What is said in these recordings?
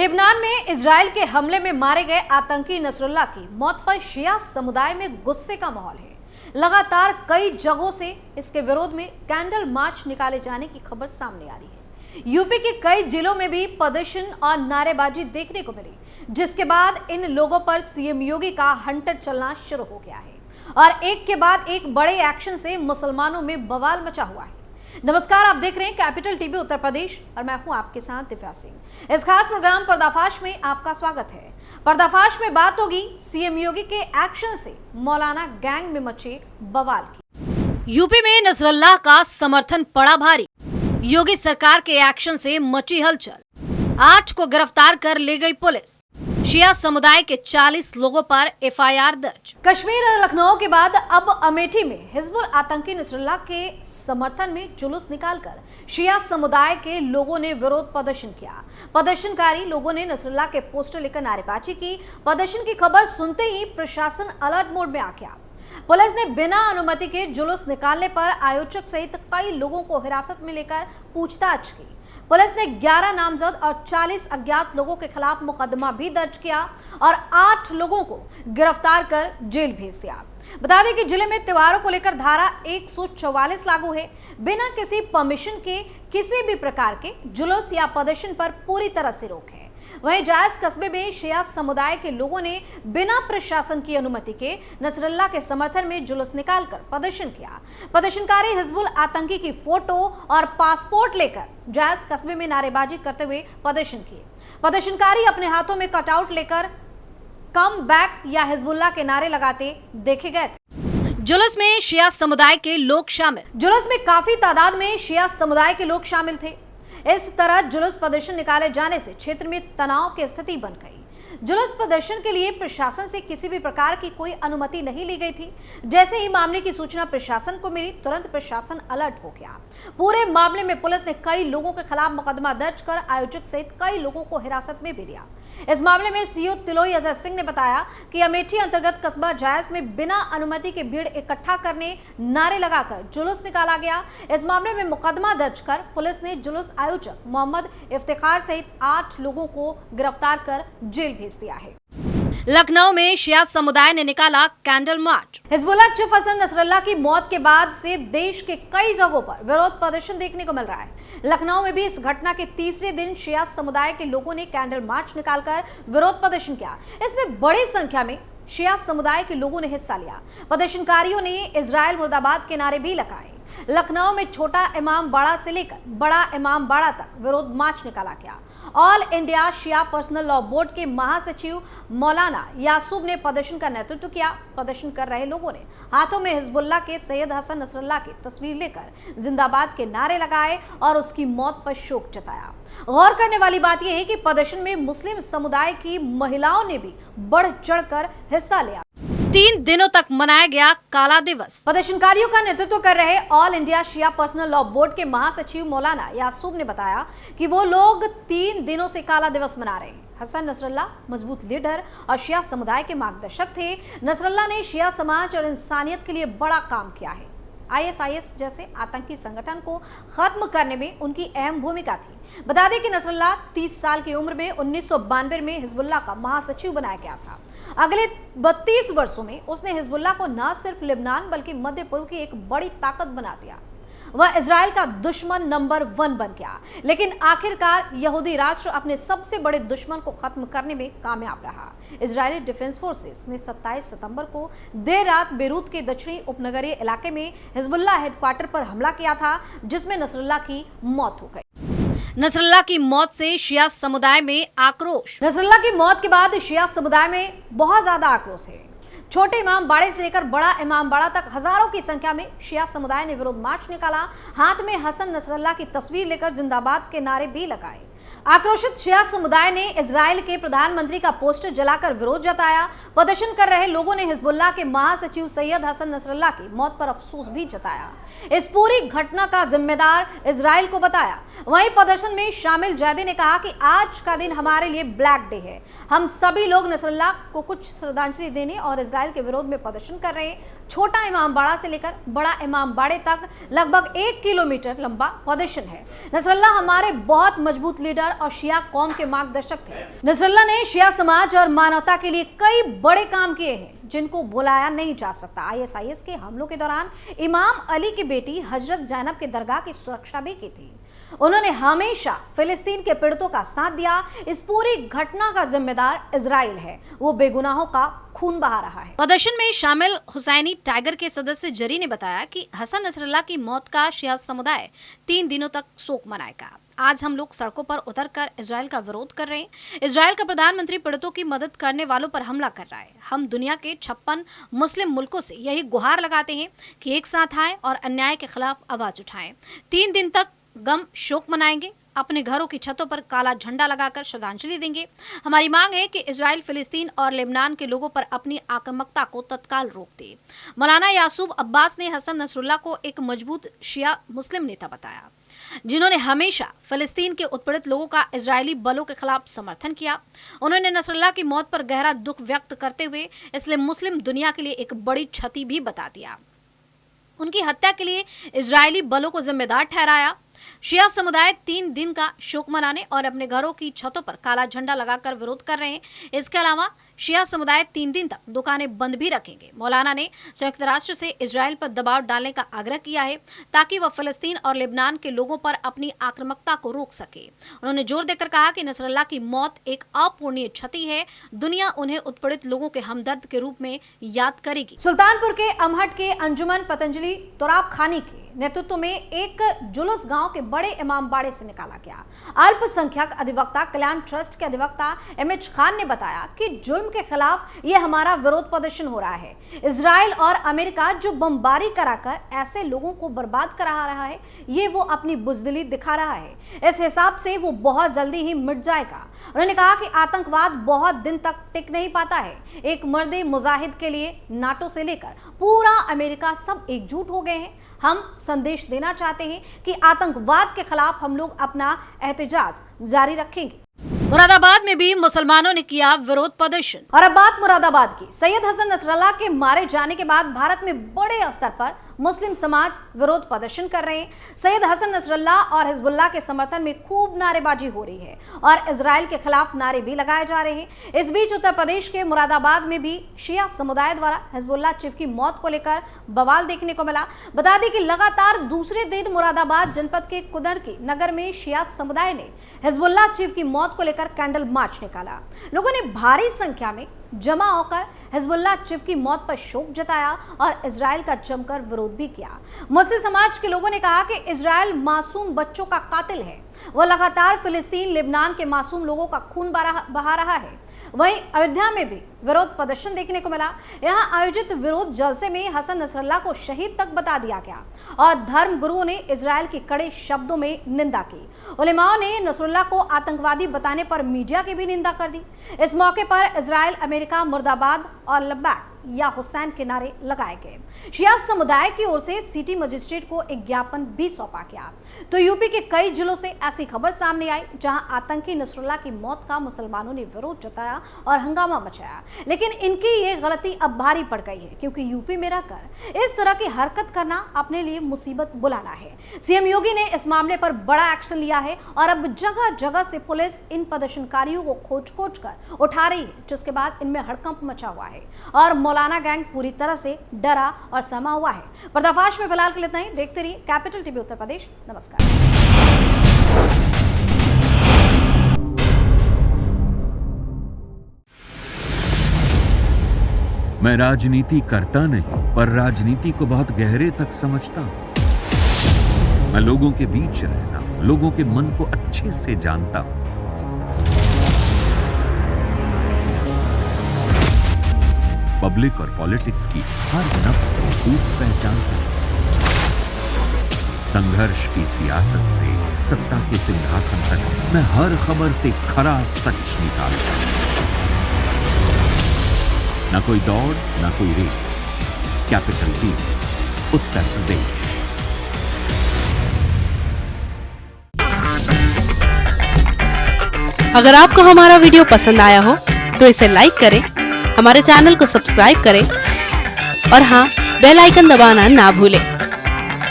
Lebanon में Israel के हमले में मारे गए आतंकी नसरुल्लाह की मौत पर शिया समुदाय में गुस्से का माहौल है। लगातार कई जगहों से इसके विरोध में कैंडल मार्च निकाले जाने की खबर सामने आ रही है। यूपी के कई जिलों में भी प्रदर्शन और नारेबाजी देखने को मिली, जिसके बाद इन लोगों पर सीएम योगी का हंटर चलना शुरू हो गया है और एक के बाद एक बड़े एक्शन से मुसलमानों में बवाल मचा हुआ है। नमस्कार, आप देख रहे हैं कैपिटल टीवी उत्तर प्रदेश और मैं हूं आपके साथ दिव्या सिंह। इस खास प्रोग्राम पर्दाफाश में आपका स्वागत है। पर्दाफाश में बात होगी सीएम योगी के एक्शन से मौलाना गैंग में मचे बवाल की। यूपी में नसरुल्लाह का समर्थन पड़ा भारी, योगी सरकार के एक्शन से मची हलचल। 8 को गिरफ्तार कर ले गई पुलिस। शिया समुदाय के 40 लोगों पर एफआईआर दर्ज। कश्मीर और लखनऊ के बाद अब अमेठी में हिजबुल आतंकी नसरुल्लाह के समर्थन में जुलूस निकालकर शिया समुदाय के लोगों ने विरोध प्रदर्शन किया। प्रदर्शनकारी लोगों ने नसरुल्लाह के पोस्टर लेकर नारेबाजी की। प्रदर्शन की खबर सुनते ही प्रशासन अलर्ट मोड में आ गया। पुलिस ने बिना अनुमति के जुलूस निकालने पर आयोजक सहित कई लोगों को हिरासत में लेकर पूछताछ की। पुलिस ने 11 नामजद और 40 अज्ञात लोगों के खिलाफ मुकदमा भी दर्ज किया और 8 लोगों को गिरफ्तार कर जेल भेज दिया। बता दें कि जिले में त्योहारों को लेकर धारा 144 लागू है। बिना किसी परमिशन के किसी भी प्रकार के जुलूस या प्रदर्शन पर पूरी तरह से रोक है। वहीं जायज कस्बे में शिया समुदाय के लोगों ने बिना प्रशासन की अनुमति के नसरुल्लाह के समर्थन में जुलूस निकालकर प्रदर्शन किया। प्रदर्शनकारी हिजबुल आतंकी की फोटो और पासपोर्ट लेकर जायज कस्बे में नारेबाजी करते हुए प्रदर्शन किए। प्रदर्शनकारी अपने हाथों में कटआउट लेकर कम बैक या हिजबुल्लाह के नारे लगाते देखे गए थे। जुलूस में शिया समुदाय के लोग शामिल। जुलूस में काफी तादाद में शिया समुदाय के लोग शामिल थे। इस तरह जुलूस प्रदर्शन निकाले जाने से क्षेत्र में तनाव की स्थिति बन गई। जुलूस प्रदर्शन के लिए प्रशासन से किसी भी प्रकार की कोई अनुमति नहीं ली गई थी। जैसे ही मामले की सूचना प्रशासन को मिली, तुरंत प्रशासन अलर्ट हो गया। पूरे मामले में पुलिस ने कई लोगों के खिलाफ मुकदमा दर्ज कर आयोजक सहित कई लोगों को हिरासत में भी लिया। इस मामले में सीओ तिलोई अजय सिंह ने बताया कि अमेठी अंतर्गत कस्बा जायज में बिना अनुमति के भीड़ इकट्ठा करने, नारे लगाकर जुलूस निकाला गया। इस मामले में मुकदमा दर्ज कर पुलिस ने जुलूस आयोजक मोहम्मद इफ्तिखार सहित 8 लोगों को गिरफ्तार कर जेल भेज दिया है। लखनऊ में शिया समुदाय ने निकाला candle march. Hezbollah chief Hassan Nasrallah की मौत के बाद से देश के कई जगहों पर विरोध प्रदर्शन देखने को मिल रहा है। लखनऊ में भी इस घटना के तीसरे दिन शिया समुदाय के लोगों ने कैंडल मार्च निकालकर विरोध प्रदर्शन किया। इसमें बड़ी संख्या में शिया समुदाय के लोगों ने हिस्सा लिया। प्रदर्शनकारियों ने इजराइल मुर्दाबाद के नारे भी लगाए। लखनऊ में छोटा इमाम बाड़ा से लेकर बड़ा इमाम बाड़ा तक विरोध मार्च निकाला गया। ऑल इंडिया शिया पर्सनल लॉ बोर्ड के महासचिव मौलाना यासूब ने प्रदर्शन का नेतृत्व किया। प्रदर्शन कर रहे लोगों ने हाथों में हिजबुल्लाह के सैयद हसन नसरुल्लाह की तस्वीर लेकर जिंदाबाद के नारे लगाए और उसकी मौत पर शोक जताया। गौर करने वाली बात यह है कि प्रदर्शन में मुस्लिम समुदाय की महिलाओं ने भी बढ़ चढ़कर हिस्सा लिया। 3 दिनों तक मनाया गया काला दिवस। प्रदर्शनकारियों का नेतृत्व कर रहे ऑल इंडिया शिया पर्सनल लॉ बोर्ड के महासचिव मौलाना यासूब ने बताया कि वो लोग 3 दिनों से काला दिवस मना रहे हैं। हसन नसरुल्लाह मजबूत लीडर और शिया समुदाय के मार्गदर्शक थे। नसरुल्लाह ने शिया समाज और इंसानियत के लिए बड़ा काम किया है। आईएसआईएस जैसे आतंकी संगठन को खत्म करने में उनकी अहम भूमिका थी। बता दें कि नसरुल्लाह 30 साल की उम्र में 1992 में हिजबुल्लाह का महासचिव बनाया गया था। अगले 32 वर्षों में उसने हिजबुल्लाह को न सिर्फ लेबनान बल्कि मध्य पूर्व की एक बड़ी ताकत बना दिया। वह इजराइल का दुश्मन नंबर 1 बन गया, लेकिन आखिरकार यहूदी राष्ट्र अपने सबसे बड़े दुश्मन को खत्म करने में कामयाब रहा। इजरायली डिफेंस फोर्सेस ने 27 सितंबर को देर रात बेरूत के दक्षिणी उपनगरीय इलाके में हिजबुल्लाह हेडक्वार्टर पर हमला किया था, जिसमें नसरुल्लाह की मौत हो गई। नसरुल्लाह की मौत से शिया समुदाय में आक्रोश। नसरुल्लाह की मौत के बाद शिया समुदाय में बहुत ज्यादा आक्रोश है। छोटे इमाम बाड़े से लेकर बड़ा इमाम बाड़ा तक हजारों की संख्या में शिया समुदाय ने विरोध मार्च निकाला। हाथ में हसन नसरुल्लाह की तस्वीर लेकर जिंदाबाद के नारे भी लगाए। आक्रोशित शिया समुदाय ने इजराइल के प्रधानमंत्री का पोस्टर जलाकर विरोध जताया। प्रदर्शन कर रहे लोगों ने हिजबुल्लाह के महासचिव सैयद हसन नसरुल्लाह की मौत पर अफसोस भी जताया। इस पूरी घटना का जिम्मेदार इजराइल को बताया। वहीं प्रदर्शन में शामिल जैदी ने कहा कि आज का दिन हमारे लिए ब्लैक डे है। हम सभी लोग नसरुल्लाह को कुछ श्रद्धांजलि देने और इजराइल के विरोध में प्रदर्शन कर रहे हैं। छोटा इमामबाड़ा से लेकर बड़ा इमामबाड़े तक लगभग 1 किलोमीटर लंबा प्रदर्शन है। नसरुल्लाह हमारे बहुत मजबूत लीडर और शिया कौम के मार्गदर्शक थे। नसरुल्लाह ने शिया समाज और मानवता के लिए कई बड़े काम किए हैं जिनको भुलाया नहीं जा सकता। ISIS के हमलों के दौरान इमाम अली की बेटी हजरत जैनब के दरगाह की सुरक्षा भी की थी। उन्होंने हमेशा फिलिस्तीन के पीड़ितों का साथ दिया। इस पूरी घटना का जिम्मेदार इजराइल है, वो बेगुनाहों का खून बहा रहा है। प्रदर्शन में शामिल हुसैनी टाइगर के सदस्य जरी ने बताया कि हसन नसरुल्लाह की मौत का शिया समुदाय 3 दिनों तक शोक मनाएगा। आज हम लोग सड़कों पर उतरकर इजराइल का विरोध कर रहे हैं। इजराइल का प्रधानमंत्री पीड़ितों की मदद करने वालों पर हमला कर रहा है। हम दुनिया के 56 मुस्लिम मुल्कों से यही गुहार लगाते हैं कि एक साथ आए और अन्याय के खिलाफ आवाज उठाएं। 3 दिन तक गम शोक मनाएंगे, अपने घरों की छतों पर काला झंडा लगाकर श्रद्धांजलि देंगे। हमारी मांग है कि इजराइल फिलिस्तीन और लेबनान के लोगों पर अपनी आक्रामकता को तत्काल रोक दे। मौलाना यासूब अब्बास ने हसन नसरुल्लाह को एक मजबूत शिया मुस्लिम नेता बताया जिन्होंने हमेशा फिलिस्तीन के उत्पीड़ित लोगों का इजरायली बलों के खिलाफ समर्थन किया। उन्होंने नसरुल्लाह की मौत पर गहरा दुख व्यक्त करते हुए इसलिए मुस्लिम दुनिया के लिए एक बड़ी क्षति भी बता दिया। उनकी हत्या के लिए इजरायली बलों को जिम्मेदार ठहराया। शिया समुदाय 3 दिन का शोक मनाने और अपने घरों की छतों पर काला झंडा लगाकर विरोध कर रहे हैं। इसके अलावा शिया समुदाय 3 दिन तक दुकानें बंद भी रखेंगे। मौलाना ने संयुक्त राष्ट्र से इजराइल पर दबाव डालने का आग्रह किया है ताकि वह फिलिस्तीन और लेबनान के लोगों पर अपनी आक्रामकता को रोक सके। उन्होंने जोर देकर कहा कि नसरुल्लाह की मौत एक अपूरणीय क्षति है। दुनिया उन्हें उत्पीड़ित लोगों के हमदर्द के रूप में याद करेगी। सुल्तानपुर के अमहट के अंजुमन पतंजलि तोराब खानी के नेतृत्व में एक जुलूस गांव के बड़े इमामबाड़े से निकाला गया। अल्पसंख्यक अधिवक्ता कल्याण ट्रस्ट के अधिवक्ता MH खान ने बताया कि जुल्म के खिलाफ ये हमारा विरोध प्रदर्शन हो रहा है। इजराइल और अमेरिका जो बमबारी कराकर ऐसे लोगों को बर्बाद करा रहा है, ये वो अपनी बुजदिली दिखा रहा है। इस हिसाब से वो बहुत जल्दी ही मिट जाएगा। उन्होंने कहा कि आतंकवाद बहुत दिन तक टिक नहीं पाता है। एक मर्दे मुजाहिद के लिए नाटो से लेकर पूरा अमेरिका सब एकजुट हो गए हैं। हम संदेश देना चाहते हैं कि आतंकवाद के खिलाफ हम लोग अपना एहतजाज जारी रखेंगे। मुरादाबाद में भी मुसलमानों ने किया विरोध प्रदर्शन। और अब बात मुरादाबाद की। सैयद हसन नसरुल्लाह के मारे जाने के बाद भारत में बड़े स्तर पर मुस्लिम समाज विरोध प्रदर्शन कर रहे हैं। सैयद हसन नसरुल्लाह और हिजबुल्लाह के समर्थन में खूब नारेबाजी हो रही है और इजराइल के खिलाफ नारे भी लगाए जा रहे हैं। इस बीच उत्तर प्रदेश के मुरादाबाद में भी शिया समुदाय द्वारा हिजबुल्लाह चीफ की मौत को लेकर बवाल देखने को मिला। बता दें कि लगातार दूसरे दिन मुरादाबाद जनपद के कुदरकी नगर में शिया समुदाय ने हिजबुल्लाह चीफ की मौत को लेकर कैंडल मार्च निकाला। लोगों ने भारी संख्या में जमा होकर हिजबुल्लाह चीफ की मौत पर शोक जताया और इजराइल का जमकर विरोध भी किया। मुस्लिम समाज के लोगों ने कहा कि इजराइल मासूम बच्चों का कातिल है। वह लगातार फिलिस्तीन लेबनान के मासूम लोगों का खून बहा रहा है। वहीं अयोध्या में भी विरोध प्रदर्शन देखने को मिला। यहां आयोजित विरोध जलसे में हसन नसरुल्लाह को शहीद तक बता दिया गया और धर्म गुरुओं ने इजराइल की कड़े शब्दों में निंदा की। उलेमाओं ने नसरुल्लाह को आतंकवादी बताने पर मीडिया की भी निंदा कर दी। इस मौके पर इजराइल, अमेरिका, मुर्दाबाद और लब्बैक या हुसैन के नारे लगाए गए। शिया समुदाय की ओर से सिटी मजिस्ट्रेट को एक ज्ञापन भी सौंपा गया। तो यूपी के कई जिलों से ऐसी खबर सामने आई जहां आतंकी नसरुल्लाह की मौत का मुसलमानों ने विरोध जताया और हंगामा मचाया। लेकिन इनकी ये गलती अब भारी पड़ गई है, क्योंकि यूपी में रहकर इस तरह की हरकत करना अपने लिए मुसीबत बुलाना है। सीएम योगी ने इस मामले पर बड़ा एक्शन लिया है और अब जगह जगह से पुलिस इन प्रदर्शनकारियों को खोज कर उठा रही है, जिसके बाद इनमें हड़कंप मचा हुआ है और मौलाना गैंग पूरी तरह से डरा और समा हुआ है। पर्दाफाश में फिलहाल के लिए इतना ही। देखते रहिए कैपिटल टीवी उत्तर प्रदेश। नमस्कार। मैं राजनीति करता नहीं, पर राजनीति को बहुत गहरे तक समझता हूं। मैं लोगों के बीच रहता हूं, लोगों के मन को अच्छे से जानता हूं। पब्लिक और पॉलिटिक्स की हर नब्ज को खूब पहचानता हूं। संघर्ष की सियासत से सत्ता के सिंहासन तक मैं हर खबर से खरा सच निकालता हूं। ना कोई दौड़, ना कोई race. Capital TV Uttar Pradesh. अगर आपको हमारा वीडियो पसंद आया हो तो इसे लाइक करें, हमारे चैनल को सब्सक्राइब करें और हाँ, बेल आइकन दबाना ना भूलें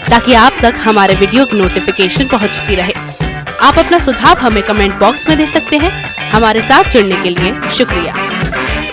ताकि आप तक हमारे वीडियो की नोटिफिकेशन पहुंचती रहे। आप अपना सुझाव हमें कमेंट बॉक्स में दे सकते हैं। हमारे साथ जुड़ने के लिए शुक्रिया।